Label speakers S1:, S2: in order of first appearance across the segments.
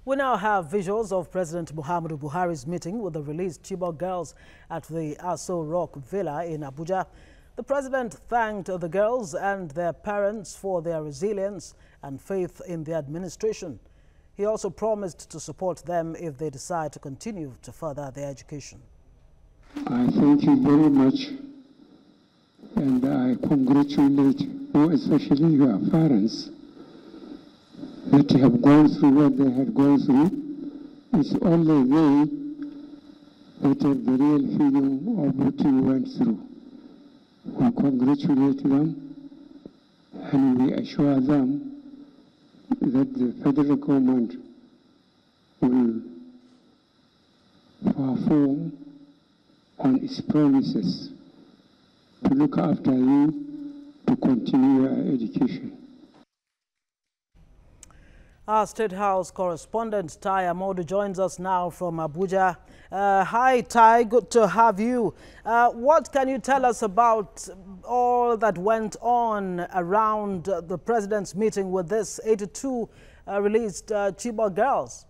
S1: We now have visuals of President Muhammadu Buhari's meeting with the released Chibok girls at the Aso Rock Villa in Abuja. The president thanked the girls and their parents for their resilience and faith in the administration. He also promised to support them if they decide to continue to further their education.
S2: I thank you very much, and I congratulate you, especially your parents, that you have gone through what they had gone through. It's only they that have the real feeling of what you went through. We congratulate them and we assure them that the federal government will perform on its promises to look after you to continue your education.
S1: Our State House correspondent Tai Amodu joins us now from Abuja. Hi Tai, good to have you. What can you tell us about all that went on around the president's meeting with this 82 released Chibok girls?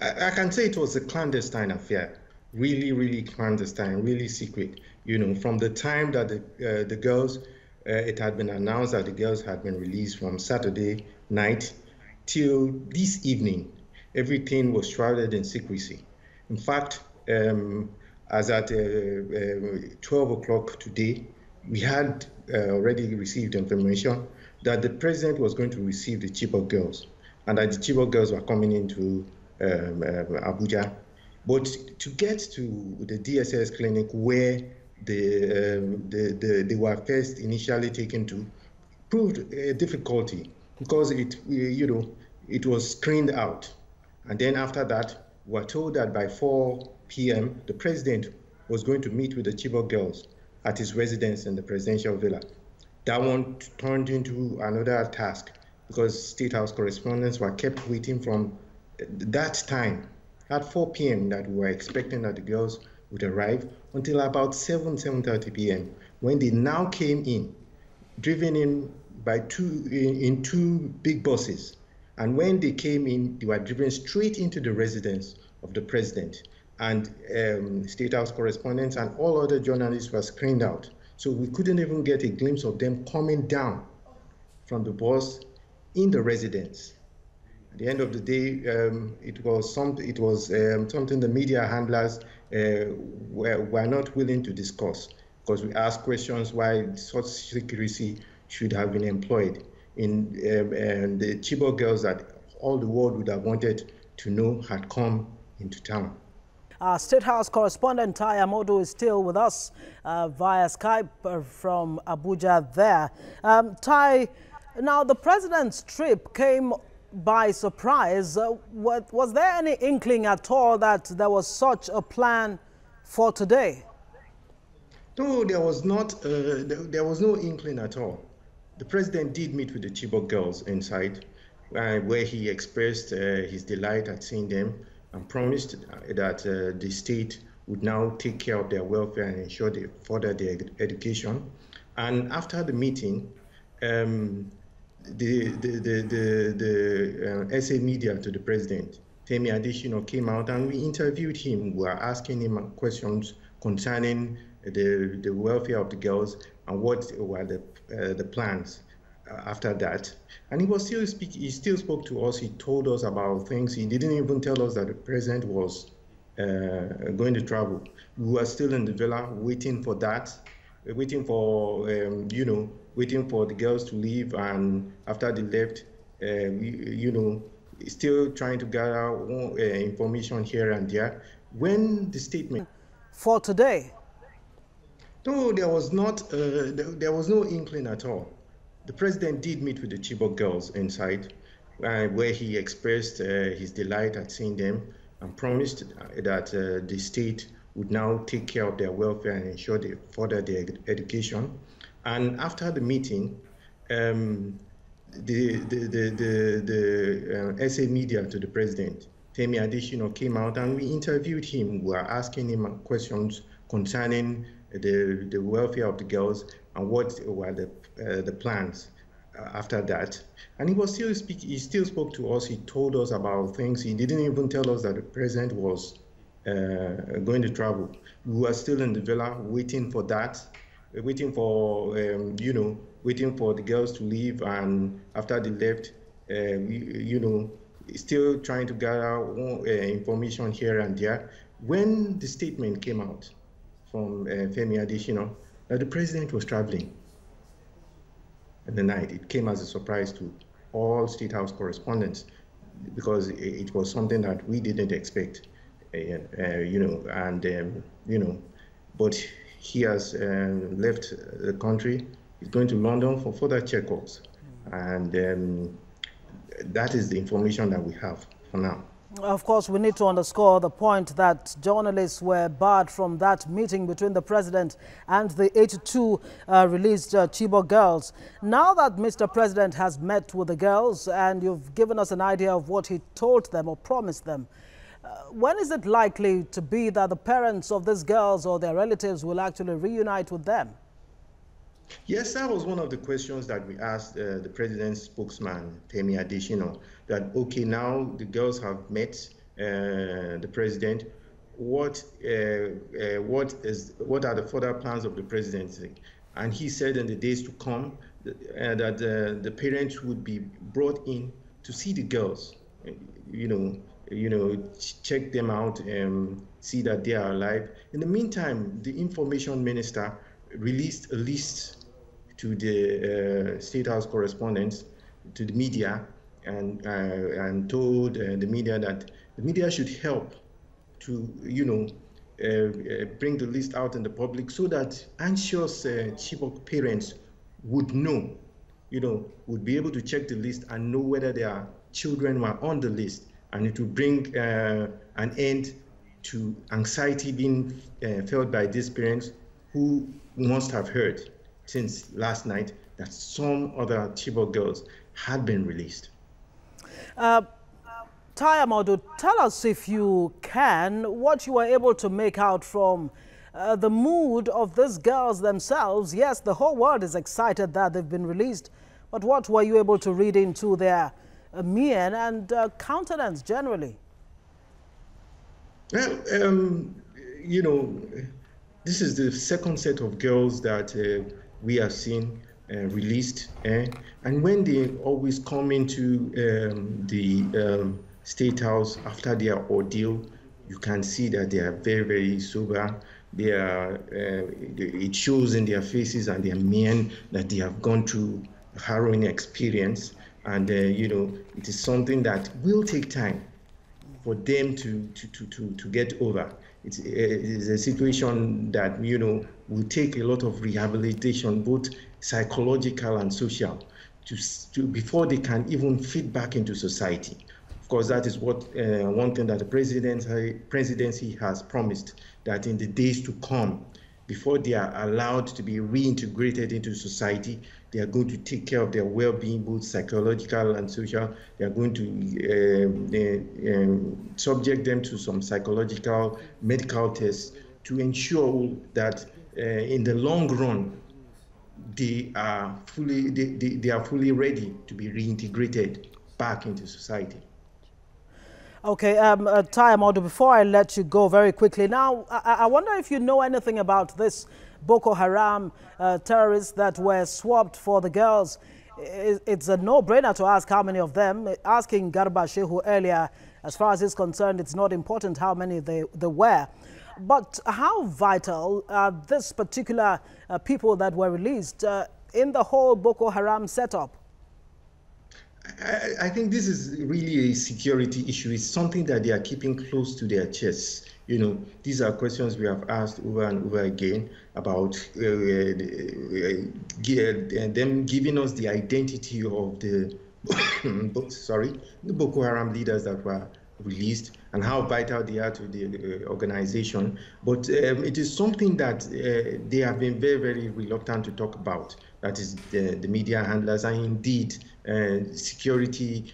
S3: I can say it was a clandestine affair, really clandestine, really secret. You know, from the time that the girls, it had been announced that the girls had been released from Saturday night till this evening, everything was shrouded in secrecy. In fact, as at 12 o'clock today, we had already received information that the president was going to receive the Chibok girls, and that the Chibok girls were coming into Abuja. But to get to the DSS clinic where they were first initially taken to proved a difficulty, because it was screened out. And then after that, we were told that by 4 p.m., the president was going to meet with the Chibok girls at his residence in the presidential villa. That one turned into another task because State House correspondents were kept waiting from that time, at 4 p.m., that we were expecting that the girls would arrive, until about 7:30 p.m., when they now came in, driven in by two big buses. And when they came in, they were driven straight into the residence of the president. And State House correspondents and all other journalists were screened out. So we couldn't even get a glimpse of them coming down from the bus in the residence. At the end of the day, it was something the media handlers were not willing to discuss, because we asked questions why such secrecy should have been employed in the Chibok girls that all the world would have wanted to know had come into town.
S1: Our State House correspondent Tai Amodu is still with us via Skype from Abuja there. Tai, now the president's trip came by surprise. Was there any inkling at all that there was such a plan for today?
S3: No, there was not. There was no inkling at all. The president did meet with the Chibok girls inside, where he expressed his delight at seeing them and promised that the state would now take care of their welfare and ensure they further their education. And after the meeting, the SA media to the president, Temi Adesina, came out and we interviewed him. We were asking him questions concerning the welfare of the girls and what were the plans after that. And he was still speaking. He still spoke to us. He told us about things. He didn't even tell us that the president was going to travel. We were still in the villa waiting for that, waiting for waiting for the girls to leave. And after they left, still trying to gather information here and there. When the statement
S1: for today.
S3: No, there was not. There was no inkling at all. The president did meet with the Chibok girls inside, where he expressed his delight at seeing them and promised that the state would now take care of their welfare and ensure they further their education. And after the meeting, the SA media to the president, Temi Adesina, came out and we interviewed him. We were asking him questions concerning the welfare of the girls and what were the plans after that. And he was still he still spoke to us. He told us about things. He didn't even tell us that the president was going to travel. We were still in the villa waiting for that, waiting for, waiting for the girls to leave. And after they left, still trying to gather information here and there. When the statement came out from Femi Adesina that the president was traveling in the night, it came as a surprise to all State House correspondents because it was something that we didn't expect, but he has left the country. He's going to London for further checkups, and that is the information that we have for now.
S1: Of course, we need to underscore the point that journalists were barred from that meeting between the president and the 82 released Chibok girls. Now that Mr. President has met with the girls and you've given us an idea of what he told them or promised them, when is it likely to be that the parents of these girls or their relatives will actually reunite with them?
S3: Yes, that was one of the questions that we asked the president's spokesman, Femi Adesina, that, okay, now the girls have met the president. What are the further plans of the presidency? And he said in the days to come that the parents would be brought in to see the girls, check them out, see that they are alive. In the meantime, the information minister released a list to the State House correspondents, to the media, and told the media that the media should help to, bring the list out in the public so that anxious Chibok parents would know, would be able to check the list and know whether their children were on the list, and it would bring an end to anxiety being felt by these parents who must have heard since last night that some other Chibok girls had been released.
S1: Tai Amodu, tell us, if you can, what you were able to make out from the mood of these girls themselves. Yes, the whole world is excited that they've been released, but what were you able to read into their mien and countenance generally?
S3: Well, this is the second set of girls that we have seen released, and when they always come into the State House after their ordeal, you can see that they are very, very sober. They are, it shows in their faces and their mien that they have gone through a harrowing experience, and it is something that will take time for them to get over. It is a situation that will take a lot of rehabilitation, both psychological and social, before they can even fit back into society. Of course, that is what one thing that the presidency has promised, that in the days to come, before they are allowed to be reintegrated into society, they are going to take care of their well-being, both psychological and social. They are going to subject them to some psychological, medical tests to ensure that in the long run, they are fully ready to be reintegrated back into society.
S1: Okay, Tai Amodu, before I let you go very quickly, now, I wonder if you know anything about this Boko Haram terrorists that were swapped for the girls. It's a no-brainer to ask how many of them. Asking Garba Shehu earlier, as far as he's concerned, it's not important how many they were. But how vital are this particular people that were released in the whole Boko Haram setup?
S3: I think this is really a security issue. It's something that they are keeping close to their chests. These are questions we have asked over and over again about them giving us the identity of the Boko Haram leaders that were released and how vital they are to the organization. But it is something that they have been very, very reluctant to talk about. That is the media handlers, and indeed the security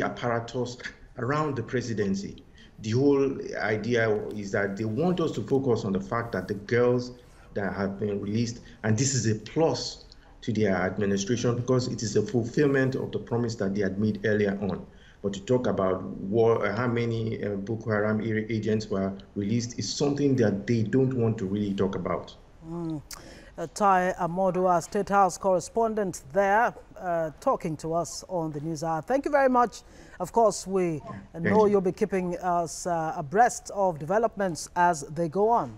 S3: apparatus around the presidency. The whole idea is that they want us to focus on the fact that the girls that have been released, and this is a plus to their administration because it is a fulfillment of the promise that they had made earlier on. But to talk about how many Boko Haram agents were released is something that they don't want to really talk about.
S1: Tai Amodu, our State House correspondent there, talking to us on the News Hour. Thank you very much. Of course, we know you'll be keeping us abreast of developments as they go on.